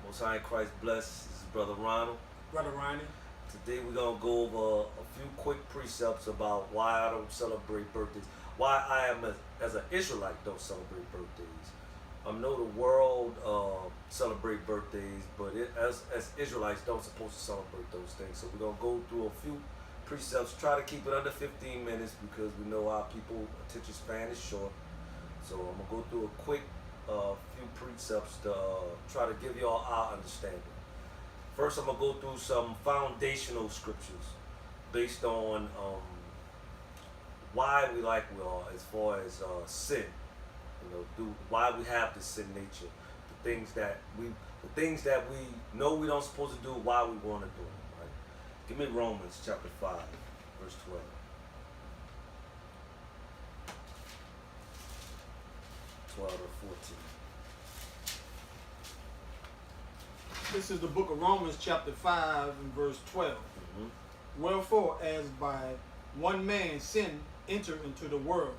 Most High in Christ bless. This is Brother Ronald. Brother Ronnie. Today we're going to go over a few quick precepts about why I don't celebrate birthdays. Why I am, as an Israelite, don't celebrate birthdays. I know the world celebrate birthdays, but as Israelites, don't supposed to celebrate those things. So we're going to go through a few precepts. Try to keep it under 15 minutes because we know our people attention span is short. So I'm going to go through a quick few precepts to try to give y'all our understanding. First, I'm going to go through some foundational scriptures based on why we like we are as far as sin. Why we have this sin nature, the things that we know we don't supposed to do, why we want to do them. Right? Give me Romans chapter 5, verse 12. Or 14. This is the book of Romans chapter 5 and verse 12. Mm-hmm. Wherefore, as by one man sin entered into the world,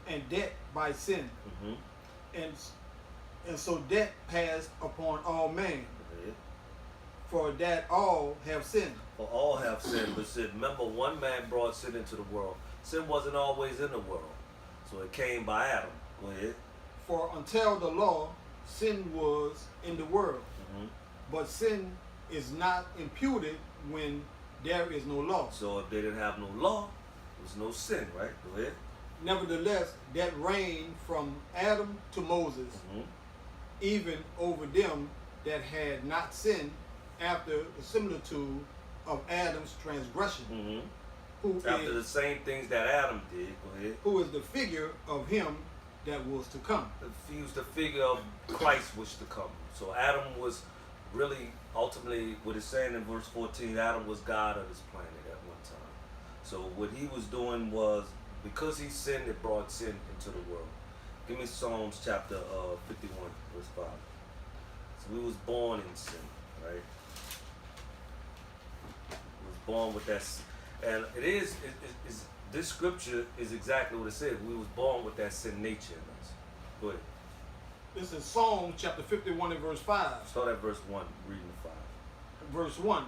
and death by sin, and so death passed upon all men, for that all have sinned. For all have sinned, but sin. Remember, one man brought sin into the world. Sin wasn't always in the world, so it came by Adam. Go ahead. For until the law, sin was in the world, but sin is not imputed when there is no law. So if they didn't have no law, there was no sin, right? Go ahead. Nevertheless, that reigned from Adam to Moses, even over them that had not sinned after the similitude of Adam's transgression. After the same things that Adam did. Go ahead. Who is the figure of him that was to come. He was the figure of Christ which to come. So Adam was really, ultimately, what it's saying in verse 14, Adam was God of this planet at one time. So what he was doing was, because he sinned, it brought sin into the world. Give me Psalms chapter 51, verse 5. So we was born in sin, right? We was born with that sin. And this scripture is exactly what it says. We was born with that sin nature in us. Go ahead. This is Psalm chapter 51 and verse 5. Start at verse 1, reading the 5. Verse 1.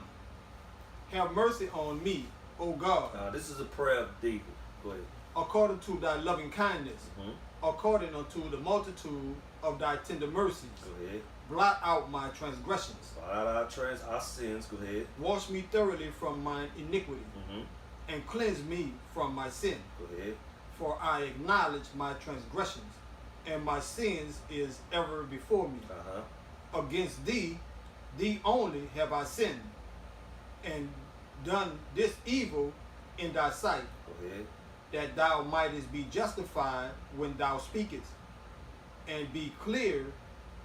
Have mercy on me, O God. This is a prayer of David. Go ahead. According to thy loving kindness, according unto the multitude of thy tender mercies. Go ahead. Blot out my transgressions. Blot out our sins. Go ahead. Wash me thoroughly from mine iniquity. And cleanse me from my sin. Go ahead. For I acknowledge my transgressions, and my sins is ever before me. Against thee only have I sinned, and done this evil in thy sight, Go ahead. that thou mightest be justified when thou speakest, and be clear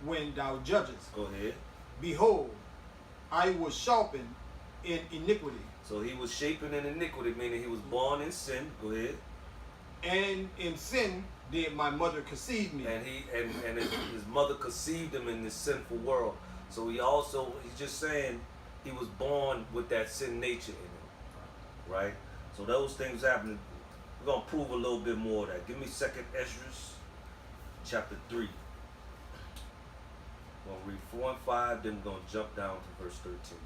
when thou judgest. Go ahead. Behold, I was sharpened in iniquity. So he was shapen in iniquity, meaning he was born in sin. Go ahead. And in sin did my mother conceive me. And his mother conceived him in this sinful world. So he's just saying he was born with that sin nature in him. Right? So those things happen. We're going to prove a little bit more of that. Give me 2nd Ezra chapter 3. We're going to read 4 and 5, then we're going to jump down to verse 13.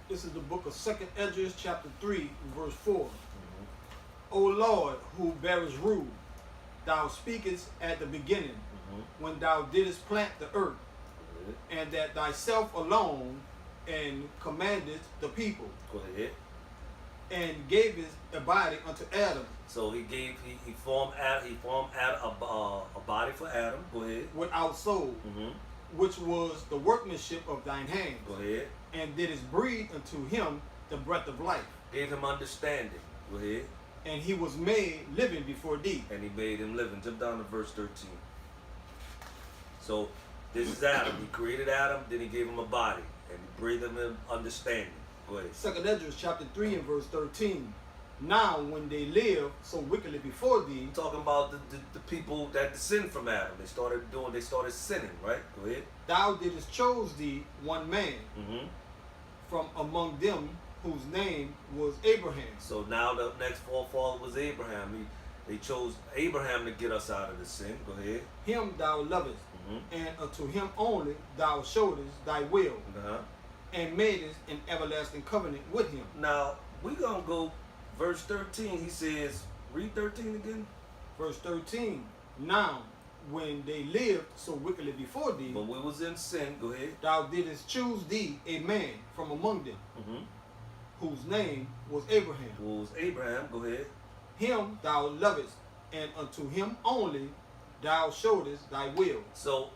This is the book of 2nd Ezra chapter 3, verse 4. O Lord, who bearest rule, thou speakest at the beginning, when thou didst plant the earth, and that thyself alone, and commandest the people. Go ahead. And gavest a body unto Adam. So he formed Adam, a body for Adam. Go ahead. Without soul, which was the workmanship of thine hands. Go ahead. And didst breathe unto him the breath of life. Gave him understanding. Go ahead. And he was made living before thee. And he made him living. Jump down to verse 13. So this is Adam. He created Adam, then he gave him a body. And he breathed him in understanding. Go ahead. 2nd Ezra chapter 3 and verse 13. Now when they live so wickedly before thee. Talking about the people that sinned from Adam. They started sinning, right? Go ahead. Thou didst chose thee one man from among them whose name was Abraham. So now the next forefather was Abraham. They chose Abraham to get us out of the sin. Go ahead. Him thou lovest, and unto him only thou showedest thy will, and madest an everlasting covenant with him. Now, we're going to go verse 13. He says, read 13 again. Verse 13, now, when they lived so wickedly before thee, But we was in sin. Go ahead. thou didst choose thee a man from among them, whose name was Abraham. Who was Abraham. Go ahead. Him thou lovest, and unto him only thou showedest thy will. So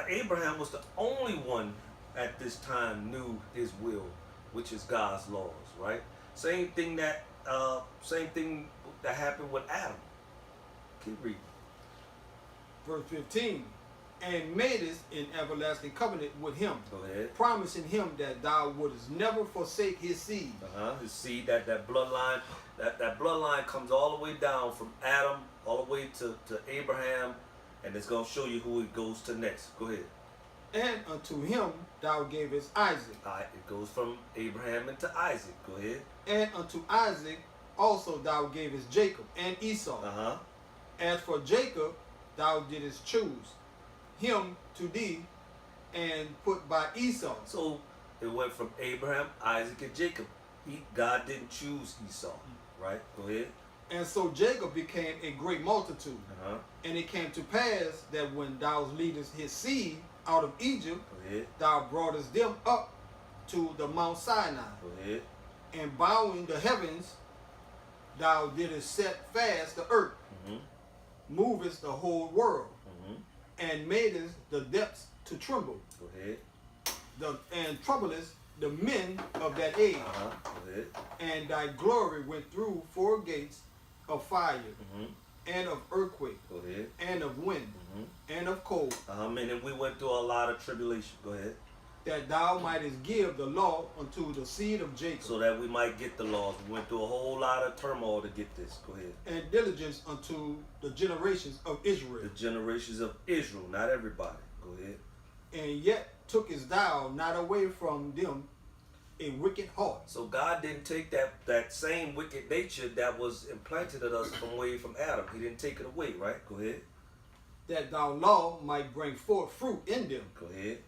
Abraham was the only one at this time knew his will, which is God's laws, right? Same thing that happened with Adam. Keep reading. Verse 15, and madest an everlasting covenant with him, Go ahead. promising him that thou wouldest never forsake his seed. His seed, that bloodline, that bloodline comes all the way down from Adam all the way to Abraham, and it's gonna show you who it goes to next. Go ahead. And unto him thou gavest Isaac. It goes from Abraham into Isaac. Go ahead. And unto Isaac also thou gavest Jacob and Esau. As for Jacob, thou didst choose him to thee, and put by Esau. So it went from Abraham, Isaac, and Jacob. God didn't choose Esau, right? Go ahead. And so Jacob became a great multitude. And it came to pass that when thou leadest his seed out of Egypt, Go ahead. thou broughtest them up to the Mount Sinai. Go ahead. And bowing the heavens, thou didst set fast the earth, movest the whole world, and madest the depths to tremble. Go ahead. And troublest the men of that age. Go ahead. And thy glory went through 4 gates of fire, and of earthquake, Go ahead. and of wind, and of cold, And we went through a lot of tribulation. Go ahead. that thou mightest give the law unto the seed of Jacob, So that we might get the laws. We went through a whole lot of turmoil to get this. Go ahead. and diligence unto the generations of Israel. The generations of Israel, not everybody. Go ahead. And yet tookest thou not away from them a wicked heart, So God didn't take that same wicked nature that was implanted in us from Adam. He didn't take it away, right? Go ahead. that thy law might bring forth fruit in them. Go ahead.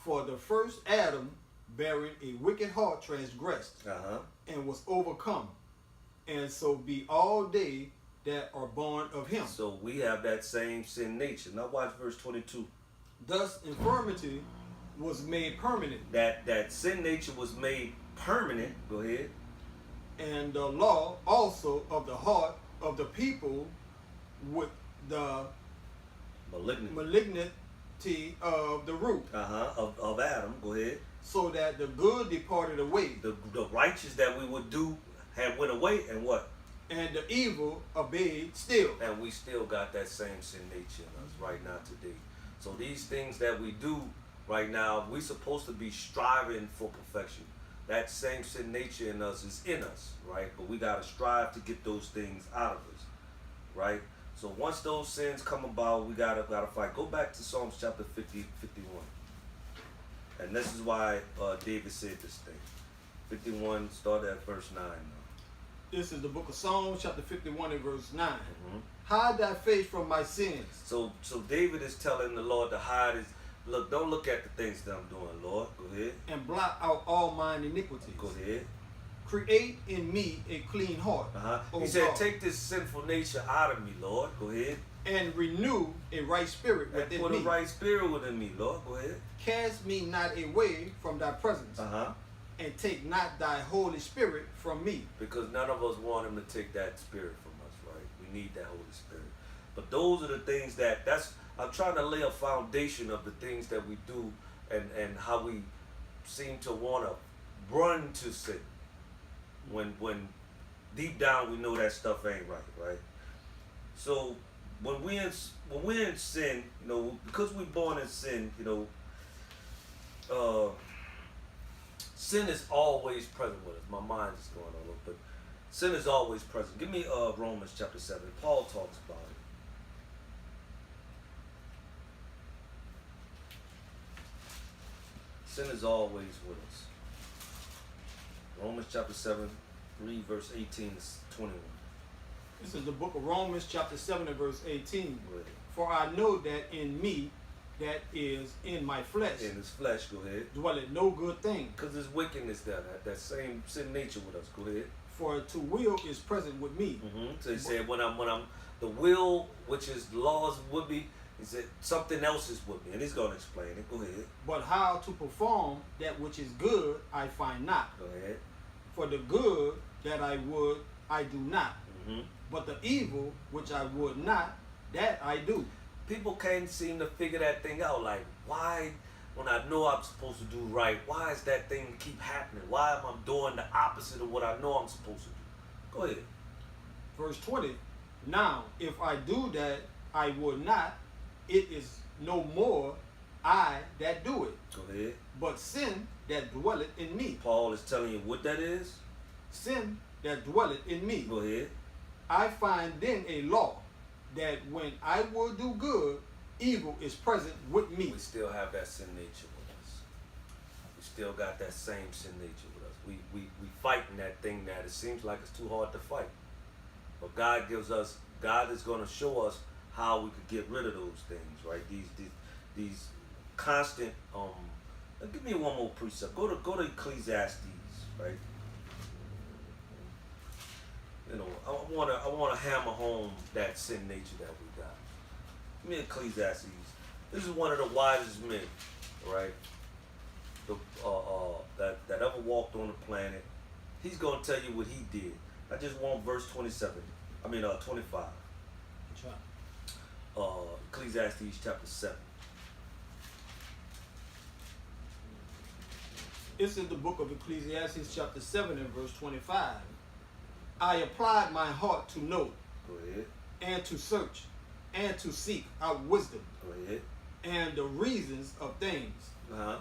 For the first Adam, bearing a wicked heart, transgressed, and was overcome, and so be all they that are born of him. So we have that same sin nature. Now watch verse 22. Thus infirmity was made permanent, That sin nature was made permanent. Go ahead. and the law also of the heart of the people with the malignity of the root, Of Adam. Go ahead. so that the good departed away, The righteous that we would do had went away, and what? and the evil obeyed still. And we still got that same sin nature in us right now today. So these things that we do right now, we're supposed to be striving for perfection. That same sin nature in us is in us, right? But we got to strive to get those things out of us, right? So once those sins come about, we gotta fight. Go back to Psalms chapter 50, 51. And this is why David said this thing. 51, start at verse 9. This is the book of Psalms, chapter 51 and verse 9. Hide thy face from my sins. So David is telling the Lord to hide his. Look, don't look at the things that I'm doing, Lord. Go ahead. And blot out all mine iniquities. Go ahead. Create in me a clean heart. O He said, God, take this sinful nature out of me, Lord. Go ahead. and renew a right spirit And within put me. a right spirit within me, Lord. Go ahead. Cast me not away from thy presence, and take not thy Holy Spirit from me. Because none of us want him to take that spirit from us, right? We need that Holy Spirit. But those are the things I'm trying to lay a foundation of the things that we do and how we seem to want to run to sin. When deep down we know that stuff ain't right? So when we're in sin, because we're born in sin, sin is always present with us. My mind is going all over, but sin is always present. Give me Romans chapter 7. Paul talks about it. Sin is always with us. Romans chapter 7, read verse 18 to 21. This is the book of Romans, chapter 7 and verse 18. Go ahead. For I know that in me, that is in my flesh In his flesh, go ahead. dwelleth no good thing. Because there's wickedness there, that same sin nature with us. Go ahead. For to will is present with me. So he said, when I'm the will, which is the laws with me, he said something else is with me, and he's gonna explain it. Go ahead. But how to perform that which is good I find not. Go ahead. For the good that I would I do not. Mm-hmm. But the evil which I would not, that I do. People can't seem to figure that thing out. Like, why, when I know I'm supposed to do right, why is that thing keep happening? Why am I doing the opposite of what I know I'm supposed to do? Go ahead. Verse 20. Now, if I do that I would not, it is no more I that do it, Go ahead. but sin that dwelleth in me. Paul is telling you what that is. Sin that dwelleth in me. Go ahead. I find then a law that when I will do good, evil is present with me. We still have that sin nature with us. We still got that same sin nature with us. We fighting that thing that it seems like it's too hard to fight. But God is going to show us how we could get rid of those things, right? These constant. Give me one more precept. Go to Ecclesiastes, right? You know, I wanna hammer home that sin nature that we got. Give me Ecclesiastes. This is one of the wisest men, right? That ever walked on the planet. He's gonna tell you what he did. I just want verse 25. Ecclesiastes chapter 7. It's in the book of Ecclesiastes chapter 7 and verse 25. I applied my heart to know Go ahead. and to search and to seek out wisdom Go ahead. and the reasons of things Uh-huh.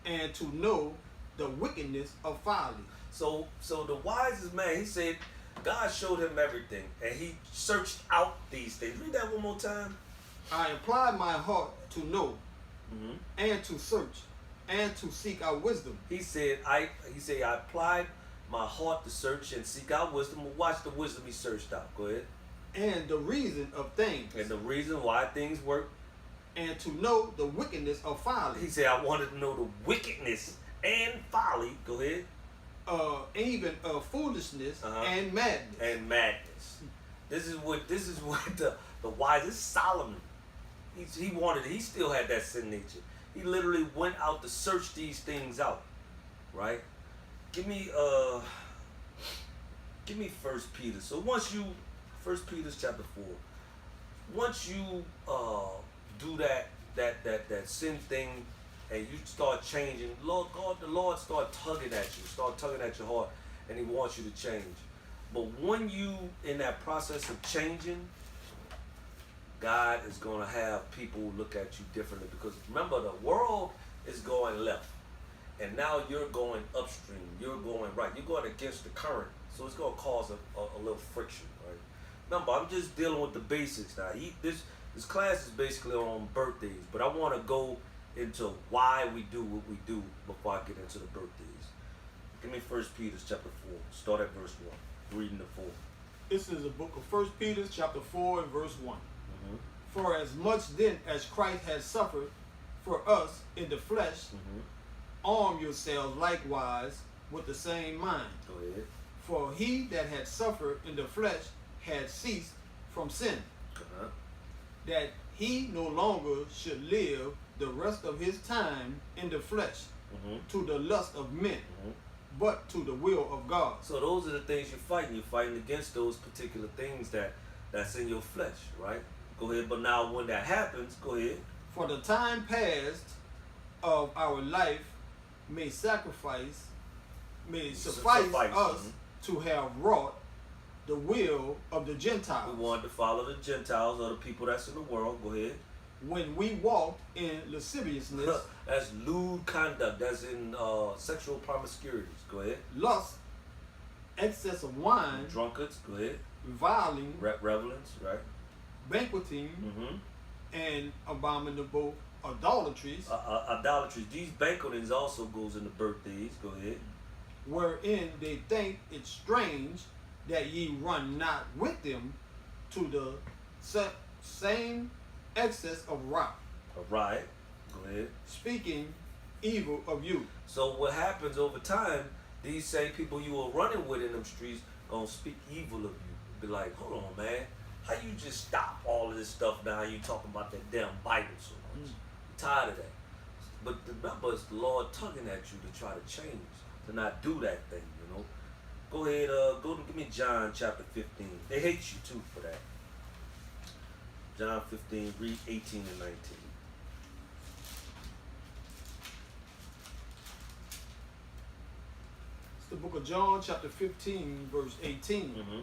and to know the wickedness of folly. So the wisest man, he said, God showed him everything, and he searched out these things. Read that one more time. I applied my heart to know Mm-hmm. and to search and to seek out wisdom. He said, I applied my heart to search and seek out wisdom. Well, watch the wisdom he searched out. Go ahead. And the reason of things. And the reason why things work. And to know the wickedness of folly. He said, I wanted to know the wickedness and folly. Go ahead. Even foolishness Uh-huh. and madness. And madness. This is what the wisest Solomon. He still had that sin nature. He literally went out to search these things out. Right? Give me 1 Peter. So once you 1 Peter chapter 4. Once you do that sin thing and you start changing, the Lord start tugging at your heart, and he wants you to change. But when you in that process of changing, God is going to have people look at you differently, because remember, the world is going left. And now you're going upstream. You're going right. You're going against the current. So it's going to cause a little friction, right? Remember, I'm just dealing with the basics now. This class is basically on birthdays, but I want to go into why we do what we do before I get into the birthdays. Give me 1 Peter chapter 4. Start at verse 1. Reading the 4. This is the book of 1 Peter chapter 4 and verse 1. Mm-hmm. For as much then as Christ has suffered for us in the flesh, arm yourselves likewise with the same mind. Go ahead. For he that had suffered in the flesh had ceased from sin, Uh-huh. that he no longer should live the rest of his time in the flesh to the lust of men, but to the will of God. So those are the things you're fighting. You're fighting against those particular things that's in your flesh, right? Go ahead. But now when that happens, go ahead. For the time past of our life may suffice us to have wrought the will of the Gentiles. We wanted to follow the Gentiles or the people that's in the world. Go ahead. When we walked in lasciviousness, that's lewd conduct. That's in sexual promiscuities. Go ahead. lust, excess of wine, Drunkards. Go ahead. reviling, Revelings. Right. banqueting, Mm-hmm. and abominable idolatries, Idolatries. These banquetings also goes into birthdays. Go ahead. wherein they think it strange that ye run not with them to the same excess of wrath. Right. Go ahead. speaking evil of you. So what happens over time, these same people you were running with in them streets gonna speak evil of you. Be like, hold on, man. How you just stop all of this stuff now? You talking about that damn Bible so much. I'm tired of that. But remember, it's the Lord tugging at you to try to change, to not do that thing, you know. Go ahead, give me John chapter 15. They hate you too for that. John 15, read 18 and 19. It's the book of John, chapter 15, verse 18. Mm-hmm.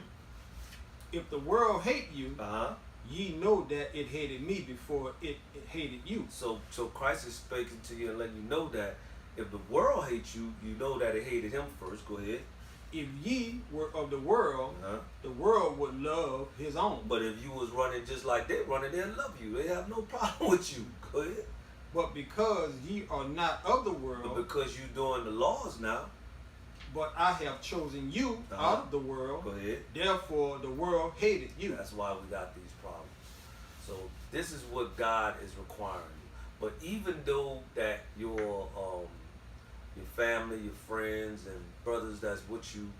If the world hate you, Uh-huh. ye know that it hated me before it hated you. So Christ is speaking to you and letting you know that if the world hates you, you know that it hated him first. Go ahead. If ye were of the world, Uh-huh. the world would love his own. But if you was running just like they're running, they'll love you. They have no problem with you. Go ahead. But because ye are not of the But world, because you're doing the laws now, but I have chosen you Uh-huh. out of the world, go ahead. therefore the world hated you. That's why we got these problems. So this is what God is requiring you. But even though that your family, your friends, and brothers that's with you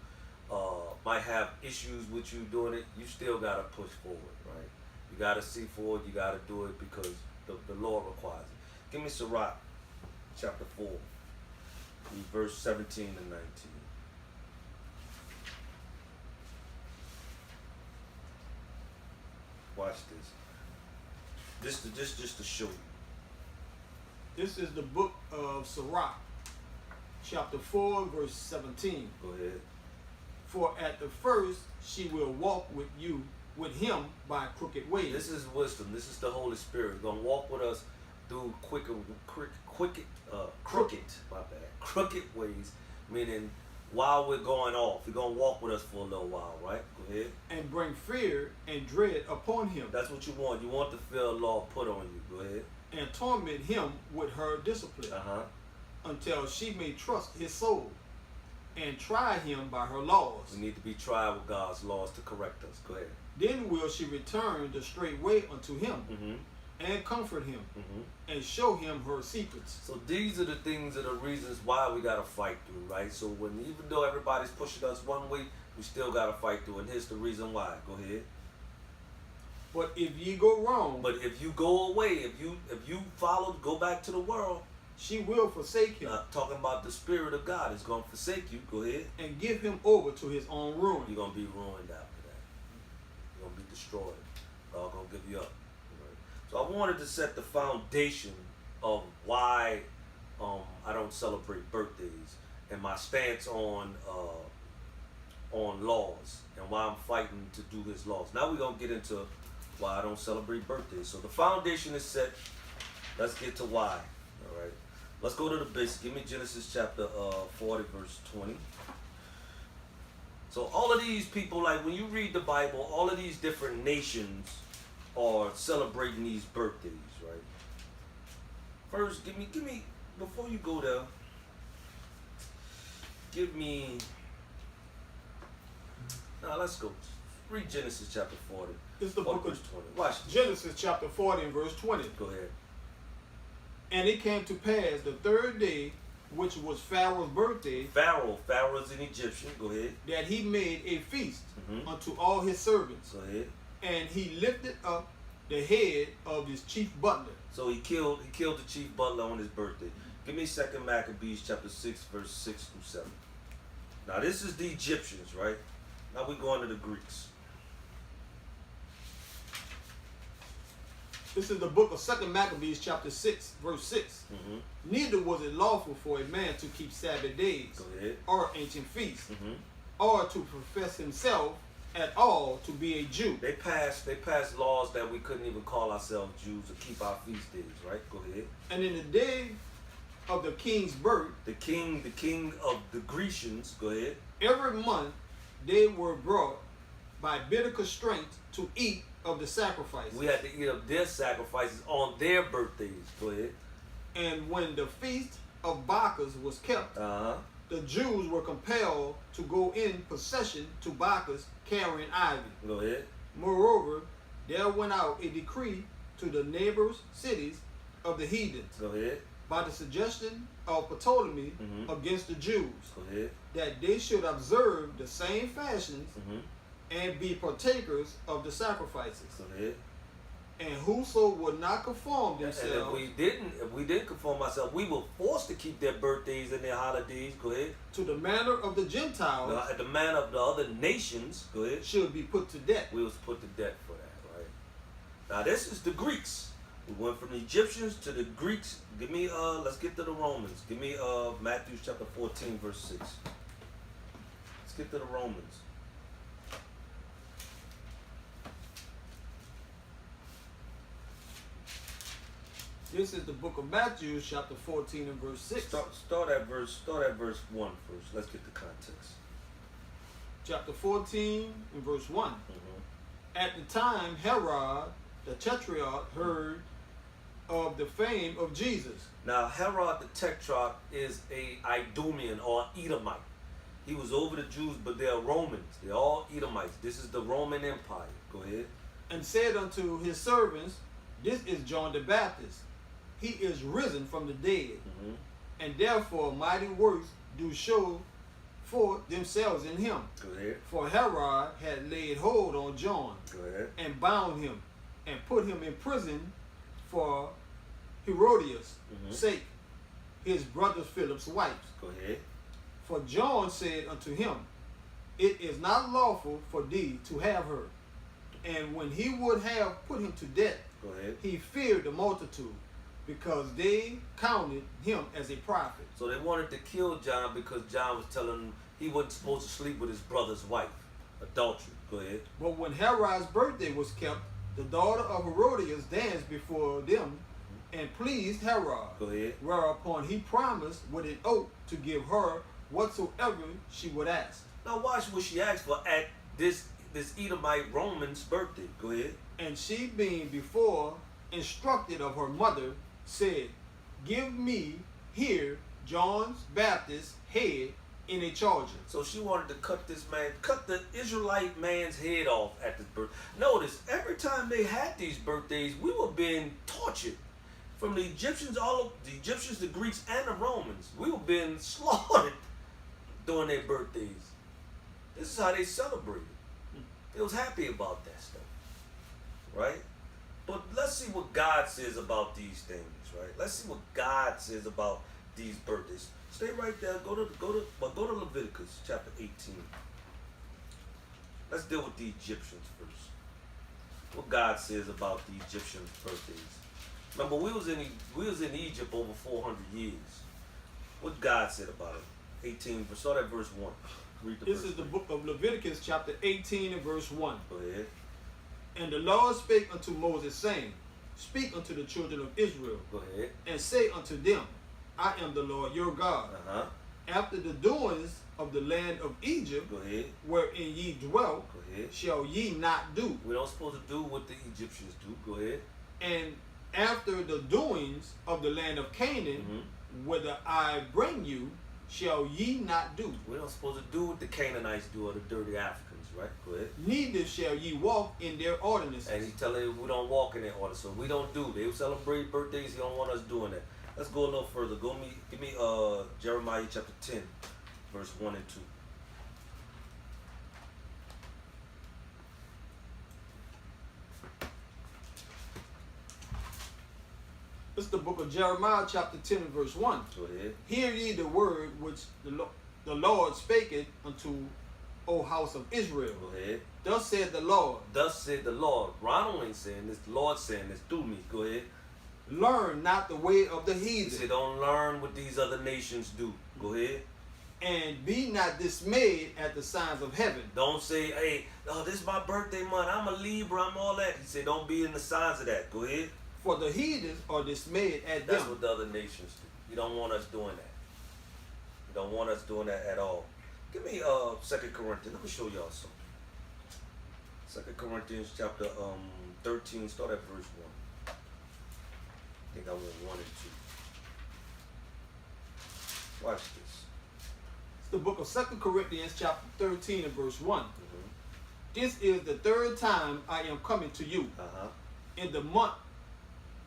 might have issues with you doing it, you still gotta push forward, right? You gotta see forward. You gotta do it because the Lord requires it. Give me Sirach, chapter 4, verse 17 and 19. Watch this. Just to show you. This is the book of Sirach, chapter 4, verse 17. Go ahead. For at the first she will walk with him by crooked ways. This is wisdom. This is the Holy Spirit. Gonna walk with us through crooked ways. Meaning, while we're going off, He's gonna walk with us for a little while, right? Go ahead. And bring fear and dread upon him. That's what you want. You want to feel law put on you. Go ahead. And torment him with her discipline, until she may trust his soul, and try him by her laws. We need to be tried with God's laws to correct us. Go ahead. Then will she return the straight way unto him, Mm-hmm. and comfort him, Mm-hmm. and show him her secrets. So these are the things, are the reasons why we gotta fight through, right? So even though everybody's pushing us one way, we still gotta fight through, and here's the reason why. Go ahead. But if ye go wrong, But if you go away, if you follow, go back to the world. she will forsake him, Talking about the Spirit of God is gonna forsake you. Go ahead. and give him over to his own ruin. You're gonna be ruined after that. You're gonna be destroyed. God gonna give you up. Right? So I wanted to set the foundation of why I don't celebrate birthdays and my stance on laws and why I'm fighting to do His laws. Now we're gonna get into why I don't celebrate birthdays. So the foundation is set. Let's get to why. All right. Let's go to the basics. Give me Genesis chapter 40, verse 20. So all of these people, like when you read the Bible, all of these different nations are celebrating these birthdays, right? First, give me, before you go there, give me, now let's go. Read Genesis chapter 40. It's the book verse of 20. Watch this. Genesis chapter 40 and verse 20. Go ahead. And it came to pass the third day, which was Pharaoh's birthday, Pharaoh's an Egyptian. Go ahead. that he made a feast Mhm. unto all his servants. Go ahead. And he lifted up the head of his chief butler. So he killed the chief butler on his birthday. Give me 2 Maccabees chapter 6, verse 6 through 7. Now this is the Egyptians, right? Now we go into the Greeks. This is the book of 2 Maccabees chapter 6, verse 6. Mm-hmm. Neither was it lawful for a man to keep Sabbath days, Go ahead. or ancient feasts, Mm-hmm. or to profess himself at all to be a Jew. They passed laws that we couldn't even call ourselves Jews or keep our feast days, right? Go ahead. And in the day of the king's birth, The king of the Grecians, go ahead. every month they were brought by bitter constraint to eat of the sacrifice. We had to eat up their sacrifices on their birthdays. Go ahead. And when the feast of Bacchus was kept, Uh-huh. the Jews were compelled to go in procession to Bacchus carrying ivy. Go ahead. Moreover, there went out a decree to the neighbors' cities of the heathens. Go ahead. By the suggestion of Ptolemy against the Jews, Go ahead. that they should observe the same fashions and be partakers of the sacrifices. Go ahead. And whoso would not conform And themselves if we didn't conform ourselves, we were forced to keep their birthdays and their holidays. Go ahead. to the manner of the Gentiles, At the man of the other nations. Go ahead. should be put to death. We was put to death for that, right? Now this is the Greeks. We went from the Egyptians to the Greeks. Give me let's get to the Romans. Give me Matthew chapter 14, verse 6. Let's get to the Romans. This is the book of Matthew, chapter 14 and verse 6. Start at verse 1 first. Let's get the context. Chapter 14 and verse 1. At the time Herod the Tetrarch heard of the fame of Jesus. Now Herod the Tetrarch is a Idumean or Edomite. He was over the Jews, but they're Romans. They're all Edomites. This is the Roman Empire. Go ahead. And said unto his servants, This is John the Baptist. He is risen from the dead, and therefore mighty works do show forth themselves in him. Go ahead. For Herod had laid hold on John, Go ahead. and bound him, and put him in prison for Herodias' sake, his brother Philip's wife. Go ahead. For John said unto him, It is not lawful for thee to have her. And when he would have put him to death, Go ahead. he feared the multitude, because they counted him as a prophet. So they wanted to kill John because John was telling them he wasn't supposed to sleep with his brother's wife. Adultery. Go ahead. But when Herod's birthday was kept, the daughter of Herodias danced before them and pleased Herod. Go ahead. Whereupon he promised with an oath to give her whatsoever she would ask. Now watch what she asked for at this Edomite Roman's birthday. Go ahead. And she, being before instructed of her mother, said, Give me here John Baptist's head in a charger. So she wanted to cut the Israelite man's head off at this birth. Notice, every time they had these birthdays, we were being tortured. From the Egyptians, the Greeks, and the Romans. We were being slaughtered during their birthdays. This is how they celebrated. They was happy about that stuff. Right? But let's see what God says about these things, right? Let's see what God says about these birthdays. Stay right there. Go to Leviticus chapter 18. Let's deal with the Egyptians first. What God says about the Egyptians' birthdays. Remember, we was in Egypt over 400 years. What God said about it. 18. Start at verse 1. Read the This verse is the book of Leviticus, chapter 18 and verse 1. Go ahead. And the Lord spake unto Moses, saying, Speak unto the children of Israel, Go ahead. and say unto them, I am the Lord your God. After the doings of the land of Egypt, Go ahead. wherein ye dwelt, Go ahead. shall ye not do. We're not supposed to do what the Egyptians do. Go ahead. And after the doings of the land of Canaan, whither I bring you, shall ye not do. We're not supposed to do what the Canaanites do or the dirty Africans, right? Go ahead. Neither shall ye walk in their ordinances. And he's telling you we don't walk in their order, so we don't do. They celebrate birthdays. He don't want us doing that. Let's go a little further. Give me Jeremiah chapter 10, verse 1 and 2. This is the book of Jeremiah, chapter 10 and verse 1. Go ahead. Hear ye the word which the Lord spake unto, O house of Israel. Go ahead. Thus said the Lord. Thus said the Lord. Ronald ain't saying this. The Lord saying this through me. Go ahead. Learn not the way of the He heathen. said, don't learn what these other nations do. Go ahead. And be not dismayed at the signs of heaven. Don't say, hey, this is my birthday month. I'm a Libra. I'm all that. He said, don't be in the signs of that. Go ahead. For the heathens are dismayed at That's them. what the other nations do. You don't want us doing that. You don't want us doing that at all. Give me 2 Corinthians. Let me show y'all something. 2 Corinthians chapter 13. Start at verse 1. I think I want 1 and 2. Watch this. It's the book of 2 Corinthians, chapter 13 and verse 1. This is the third time I am coming to you. In the month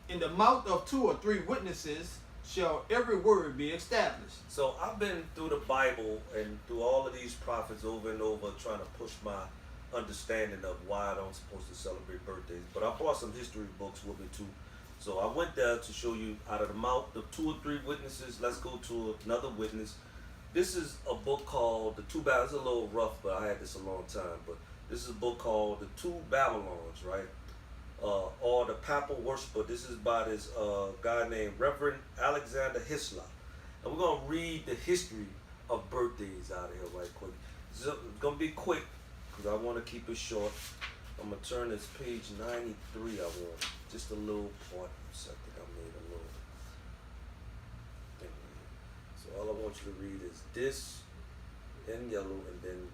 In the mouth of 2 or 3 witnesses shall every word be established. So I've been through the Bible and through all of these prophets over and over trying to push my understanding of why I don't supposed to celebrate birthdays. But I brought some history books with me too. So I went there to show you out of the mouth of 2 or 3 witnesses. Let's go to another witness. This is a book called The Two Babylons. It's a little rough, but I had this a long time. But this is a book called The Two Babylons, right? Or The Papal Worshipper. This is by this guy named Reverend Alexander Hislop. And we're going to read the history of birthdays out of here right quick. It's going to be quick because I want to keep it short. I'm going to turn this page 93. I want just a little part. So I think I made a little thing here. So all I want you to read is this in yellow and then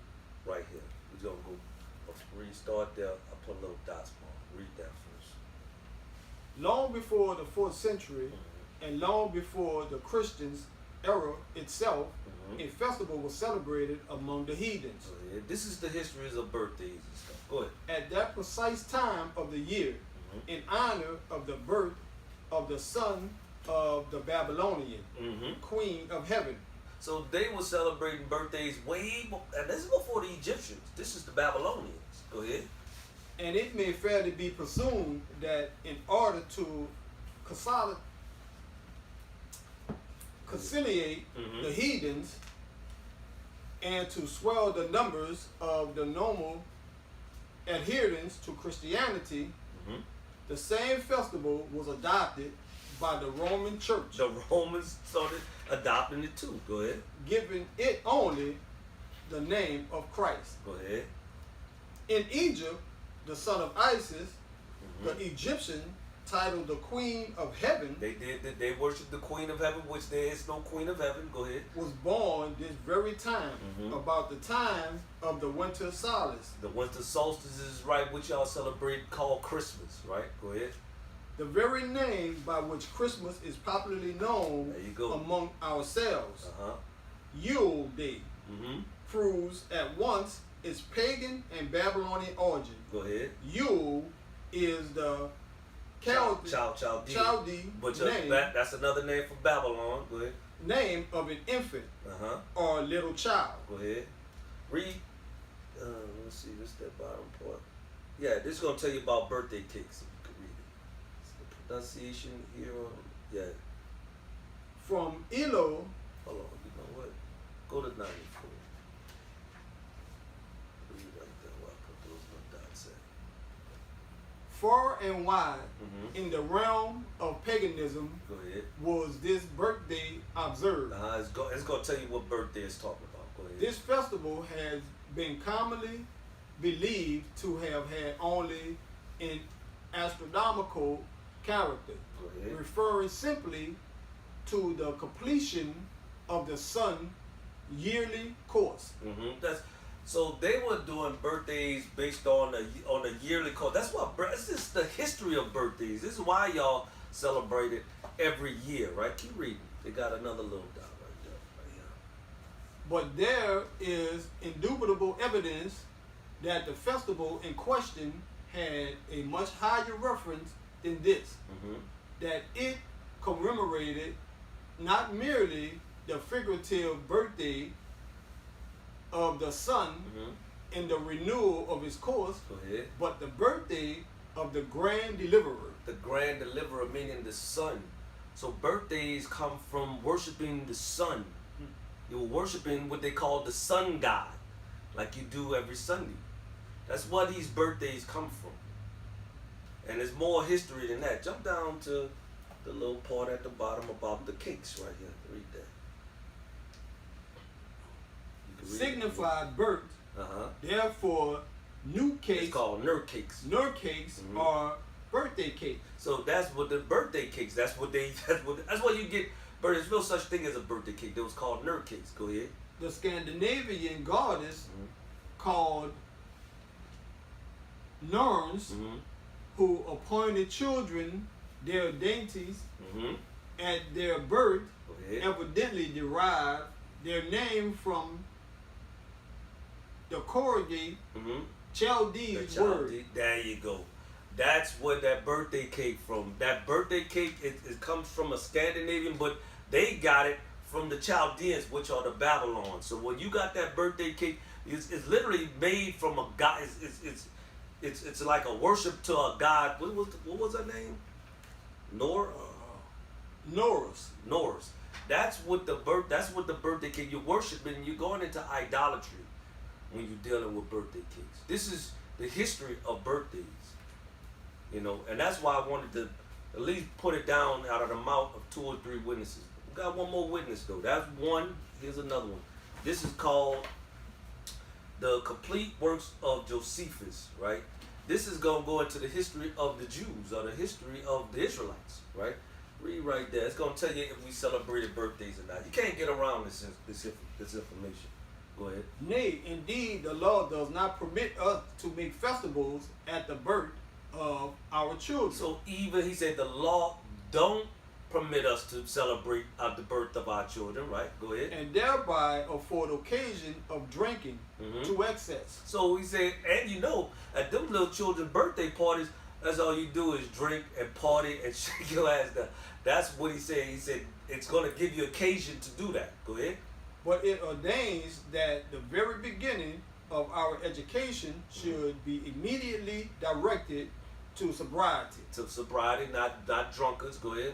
right here. We're going to go restart there. I put a little dots mark. Read that first. Long before the 4th century and long before the Christians' era itself, a festival was celebrated among the heathens. So, yeah, this is the histories of birthdays and stuff. Go ahead. At that precise time of the year, in honor of the birth of the son of the Babylonian queen of heaven. So they were celebrating birthdays and this is before the Egyptians. This is the Babylonians. Go ahead. And it may fairly be presumed that in order to conciliate the heathens and to swell the numbers of the normal adherents to Christianity, the same festival was adopted by the Roman Church. The Romans started adopting it too. Go ahead. Giving it only the name of Christ. Go ahead. In Egypt, the son of Isis, the Egyptian, titled the Queen of Heaven, they worshiped the Queen of Heaven, which there is no Queen of Heaven. Go ahead. was born this very time, about the time of the winter solstice. The winter solstice is right, which y'all celebrate, called Christmas, right? Go ahead. The very name by which Christmas is popularly known There you go. among ourselves, Uh-huh. Yule Day, proves at once its pagan and Babylonian origin. Go ahead. Yule is the Chaldee But name, that's another name for Babylon. Go ahead. name of an infant Uh-huh. or little child. Go ahead. Read. Let's see. This is that bottom part. Yeah, this is going to tell you about birthday cakes. If you can read it. It's the pronunciation here. Yeah. From Ilo, Hold on. You know what? Go to 94. Read right there where I put those little dots at. far and wide, in the realm of paganism, Go ahead. was this birthday observed. It's going to tell you what birthday is talking about. Go ahead. This festival has been commonly believed to have had only an astronomical character, Go ahead. referring simply to the completion of the sun yearly course. So they were doing birthdays based on the yearly course. That's what this is the history of birthdays. This is why y'all celebrate it every year, right? Keep reading. They got another little dot right there, right here. But there is indubitable evidence that the festival in question had a much higher reference than this. That it commemorated not merely the figurative birthday of the sun in the renewal of his course, Go ahead. but the birthday of the grand deliverer. The grand deliverer, meaning the sun. So birthdays come from worshiping the sun. You were worshiping what they call the sun god, like you do every Sunday. That's where these birthdays come from. And there's more history than that. Jump down to the little part at the bottom about the cakes right here. Read that. You can read it. Signified birth. Therefore, new cakes, It's called ner cakes. are birthday cakes. So that's what the birthday cakes. That's what you get. But there's no such thing as a birthday cake. That was called ner cakes. Go ahead. The Scandinavian goddess called Norns, who appointed children their dainties at their birth, Go ahead. evidently derived their name from the Chaldee The Chaldees child word. There you go. That's where that birthday cake from. That birthday cake, it comes from a Scandinavian, but they got it from the Chaldeans, which are the Babylon. So when you got that birthday cake, it's literally made from a god. It's like a worship to a god. What was her name? Norris. Norris. That's what the birthday cake. You're worshiping. You're going into idolatry when you're dealing with birthday cakes. This is the history of birthdays. You know, and that's why I wanted to at least put it down out of the mouth of 2 or 3 witnesses. We got one more witness though. That's one. Here's another one. This is called the complete works of Josephus, right? This is gonna go into the history of the Jews or the history of the Israelites, right? Read right there. It's gonna tell you if we celebrated birthdays or not. You can't get around this information. Go ahead. Nay, indeed, the law does not permit us to make festivals at the birth of our children. So even he said the law don't permit us to celebrate the birth of our children, right? Go ahead. And thereby afford occasion of drinking to excess. So he said, and you know, at them little children's birthday parties, that's all you do is drink and party and shake your ass down. That's what he said. He said it's going to give you occasion to do that. Go ahead. But it ordains that the very beginning of our education should be immediately directed to sobriety. To sobriety, not drunkards. Go ahead.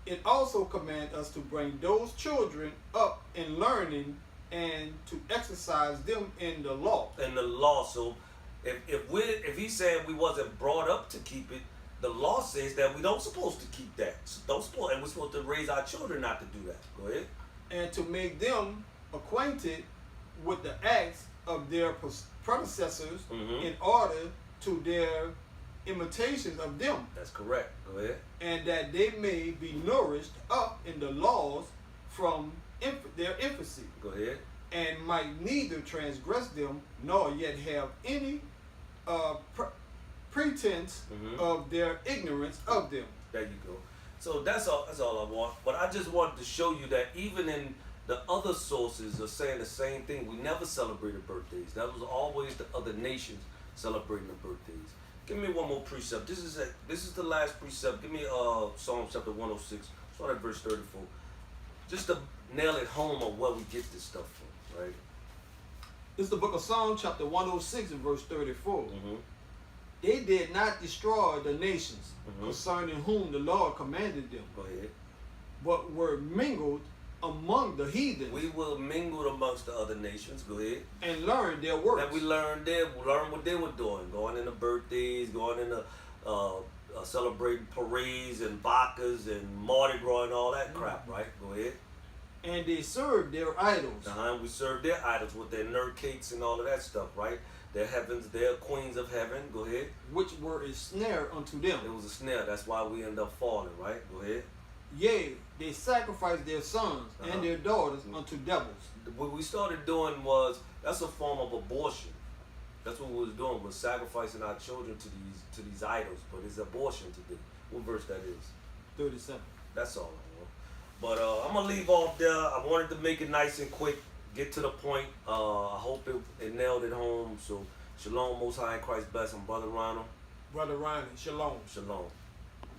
It also commands us to bring those children up in learning and to exercise them in the law. In the law. So if he's saying we wasn't brought up to keep it, the law says that we don't supposed to keep that. And we're supposed to raise our children not to do that. Go ahead. And to make them acquainted with the acts of their predecessors in order to their imitations of them. That's correct. Go ahead. And that they may be nourished up in the laws from their infancy. Go ahead. And might neither transgress them nor yet have any pretense of their ignorance of them. There you go. So that's all I want. But I just wanted to show you that even in the other sources are saying the same thing. We never celebrated birthdays. That was always the other nations celebrating the birthdays. Give me one more precept. This is the last precept. Give me Psalm chapter 106. Start at verse 34. Just to nail it home on where we get this stuff from, right? This is the book of Psalm chapter 106 and verse 34. They did not destroy the nations concerning whom the Lord commanded them. Go ahead. But were mingled among the heathen. We were mingled amongst the other nations. Go ahead. And learned their works. And we learned what they were doing. Going into birthdays, going into celebrating parades and Bacchus and Mardi Gras and all that crap, right? Go ahead. And they served their idols. We served their idols with their nerd cakes and all of that stuff, right? Their heavens, their queens of heaven. Go ahead. Which were a snare unto them. It was a snare. That's why we end up falling, right? Go ahead. Yea, they sacrificed their sons and their daughters unto devils. What we started doing that's a form of abortion. That's what we was doing, was sacrificing our children to these idols. But it's abortion today. What verse that is? 37. That's all I know. But I'm gonna leave off there. I wanted to make it nice and quick, get to the point. I hope it nailed it home. So shalom, Most High in Christ bless. I'm Brother Ronald. Brother Ryan, shalom. Shalom.